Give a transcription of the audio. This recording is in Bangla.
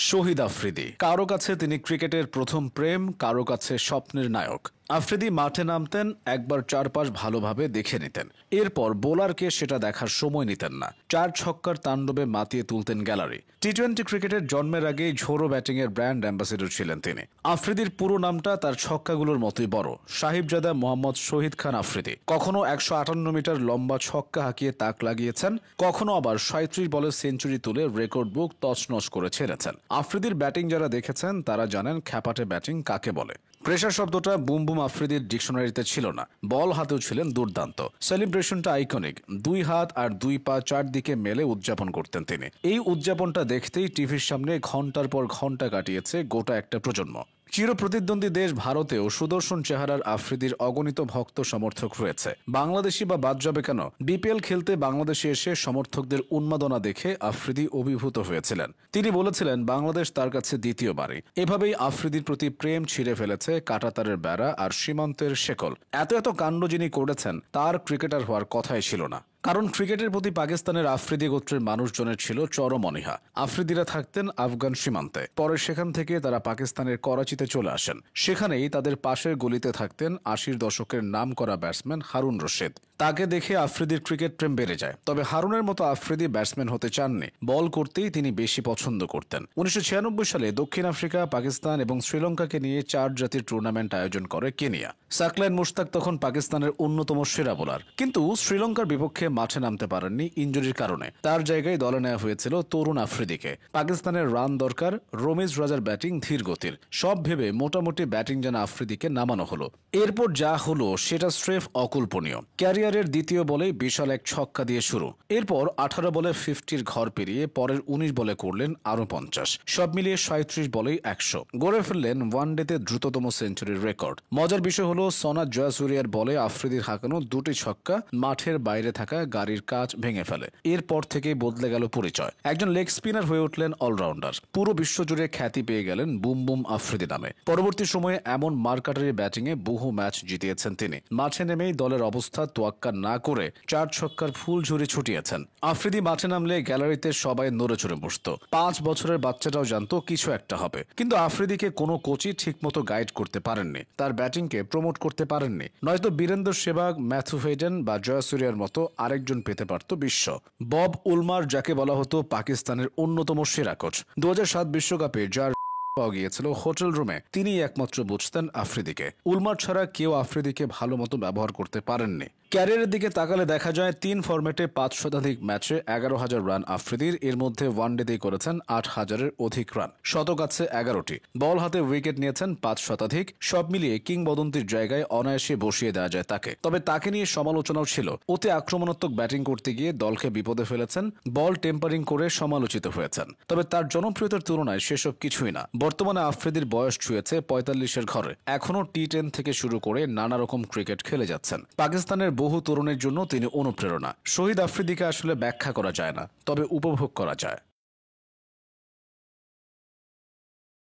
শহীদ আফ্রিদি। কারো কাছে তিনি ক্রিকেটের প্রথম প্রেম, কারো কাছে স্বপ্নের নায়ক। আফ্রিদি মাঠে নামতেন, একবার চারপাশ ভালোভাবে দেখে নিতেন, এরপর বোলারকে সেটা দেখার সময় নিতেন না। 4 ছক্কার তাণ্ডবে মাতিয়ে তুলতেন গ্যালারি। টি-20 ক্রিকেটের জন্মের আগেই ঝোড়ো ব্যাটিংয়ের ব্র্যান্ড অ্যাম্বাসেডর ছিলেন তিনি। আফ্রিদির পুরো নামটা তার ছক্কাগুলোর মতোই বড়, সাহিবজাদা মোহাম্মদ শহীদ খান আফ্রিদি। কখনো 158 মিটার লম্বা ছক্কা হাঁকিয়ে তাক লাগিয়েছেন, কখনো আবার 37 বলে সেঞ্চুরি তুলে রেকর্ড বুক তছনছ করে ছেড়েছেন। আফ্রিদির ব্যাটিং যারা দেখেছেন তারা জানেন খ্যাপাটে ব্যাটিং কাকে বলে। প্রেসার শব্দটা বুম বুম আফ্রিদির ডিকশনারিতে ছিল না, বল হাতেও ছিলেন দুর্দান্ত। সেলিব্রেশনটা আইকনিক, 2 হাত আর 2 পা চারদিকে মেলে উদযাপন করতেন তিনি। এই উদযাপনটা দেখতেই টিভির সামনে ঘন্টার পর ঘন্টা কাটিয়েছে গোটা একটা প্রজন্ম। চিরপ্রতিদ্বন্দ্বী দেশ ভারতেও সুদর্শন চেহারার আফ্রিদির অগণিত ভক্ত সমর্থক রয়েছে। বাংলাদেশি বা বাদ যাবে কেন, বিপিএল খেলতে বাংলাদেশে এসে সমর্থকদের উন্মাদনা দেখে আফ্রিদি অভিভূত হয়েছিলেন। তিনি বলেছিলেন বাংলাদেশ তার কাছে দ্বিতীয় বাড়ি। এভাবেই আফ্রিদির প্রতি প্রেম ছিঁড়ে ফেলেছে কাঁটাতারের বেড়া আর সীমান্তের শেকল। এত কাণ্ড যিনি করেছেন তার ক্রিকেটার হওয়ার কথাই ছিল না। কারণ ক্রিকেটের প্রতি পাকিস্তানের আফ্রিদি গোত্রের মানুষজনের ছিল চরম অনীহা। আফ্রিদিরা থাকতেন আফগান সীমান্তে, পরে সেখান থেকে তারা পাকিস্তানের করাচিতে চলে আসেন। সেখানেই তাদের পাশের গলিতে থাকতেন 80-র দশকের নাম করা ব্যাটসম্যান হারুন রশিদ। তাকে দেখে আফ্রিদির ক্রিকেট প্রেম বেড়ে যায়। তবে হারুনের মতো আফ্রিদি ব্যাটসম্যান হতে চাননি, বল করতেই তিনি বেশি পছন্দ করতেন। 1996 সালে দক্ষিণ আফ্রিকা, পাকিস্তান এবং শ্রীলঙ্কাকে নিয়ে 4 জাতির টুর্নামেন্ট আয়োজন করে কেনিয়া। সাকলাইন মুশতাক তখন পাকিস্তানের অন্যতম সেরা বোলার, কিন্তু শ্রীলঙ্কার বিপক্ষে মাঠে নামতে পারেননি ইনজুরির কারণে। তার জায়গায় দলে নেওয়া হয়েছিল তরুণ আফ্রিদিকে। পাকিস্তানের রান দরকার, রমিজ রাজার ব্যাটিং ধীর গতির, সব ভেবে মোটামুটি ব্যাটিং জানা আফ্রিদিকে নামানো হলো। এরপর যা হলো সেটা স্রেফ অকল্পনীয়। ক্যারিয়ারের দ্বিতীয় বলেই বিশাল এক ছক্কা দিয়ে শুরু, এরপর 18 বলে 50-র ঘর পেরিয়ে পরের 19 বলে করলেন আরো 50, সব মিলিয়ে 37 বলেই 100, গড়ে ফেললেন ওয়ানডেতে দ্রুততম সেঞ্চুরির রেকর্ড। মজার বিষয় হলো সনাত জয়াসুরিয়ার বলে আফ্রিদির হাঁকানো 2টি ছক্কা মাঠের বাইরে থাকা গাড়ির কাচ ভেঙে ফেলে। এরপর থেকেই বদলে গেল পরিচয়, একজন লেগ স্পিনার হয়ে উঠলেন অলরাউন্ডার। পুরো বিশ্বজুড়ে খ্যাতি পেয়ে গেলেন বুম বুম আফ্রিদি নামে। পরবর্তী সময়ে এমন মারকাটারি ব্যাটিংয়ে বহু ম্যাচ জিতিয়েছেন তিনি। মাঠে নেমেই দলের অবস্থা তোয়াক্কা না করে 4 ছক্কার ফুল ঝুরি ছুটিয়েছেন। আফ্রিদি মাঠে নামলে গ্যালারিতে সবাই নড়ে চড়ে বসত। 5 বছরের বাচ্চাটাও জানতো কিছু একটা হবে। কিন্তু আফ্রিদিকে কোনো কোচই ঠিকমতো গাইড করতে পারেননি, তার ব্যাটিংকে প্রমোট করতে পারেননি। নয়তো বীরেন্দর সেবাগ, ম্যাথু হেডেন বা জয়াসুরিয়ার মতো আরেকজন পেতে পারত বিশ্ব। বব উলমার, যাকে বলা হতো পাকিস্তানের অন্যতম সেরা কোচ, 2007 বিশ্বকাপে যার পাওয়া গিয়েছিল হোটেল রুমে, তিনি একমাত্র বুঝতেন আফ্রিদিকে। উলমার ছাড়া কেউ আফ্রিদিকে ভালো মতো ব্যবহার করতে পারেননি। ক্যারিয়ারের দিকে তাকালে দেখা যায় 3 ফরম্যাটে 5 শতাধিক ম্যাচে 11,000 রান আফ্রিদির। এর মধ্যে ওয়ানডেতেই করেছেন 8,000-এর অধিক রান, শতক আছে 11টি। বল হাতে উইকেট নিয়েছেন 5 শতাধিক। সব মিলিয়ে কিংবদন্তির জায়গায় অনায়াসে বসিয়ে দেওয়া যায় তাকে। তবে তাকে নিয়ে সমালোচনাও ছিল, অতি আক্রমণাত্মক ব্যাটিং করতে গিয়ে দলকে বিপদে ফেলেছেন, বল টেম্পারিং করে সমালোচিত হয়েছেন। তবে তার জনপ্রিয়তার তুলনায় সেসব কিছুই না। বর্তমানে আফ্রিদির বয়স ছুঁয়েছে 45-এর ঘরে, এখনও টি10 থেকে শুরু করে নানা রকম ক্রিকেট খেলে যাচ্ছেন। পাকিস্তানের বহু তরুণের জন্য তিনি অনুপ্রেরণা। শহীদ আফ্রিদিকে আসলে ব্যাখ্যা করা যায় না, তবে উপভোগ করা যায়।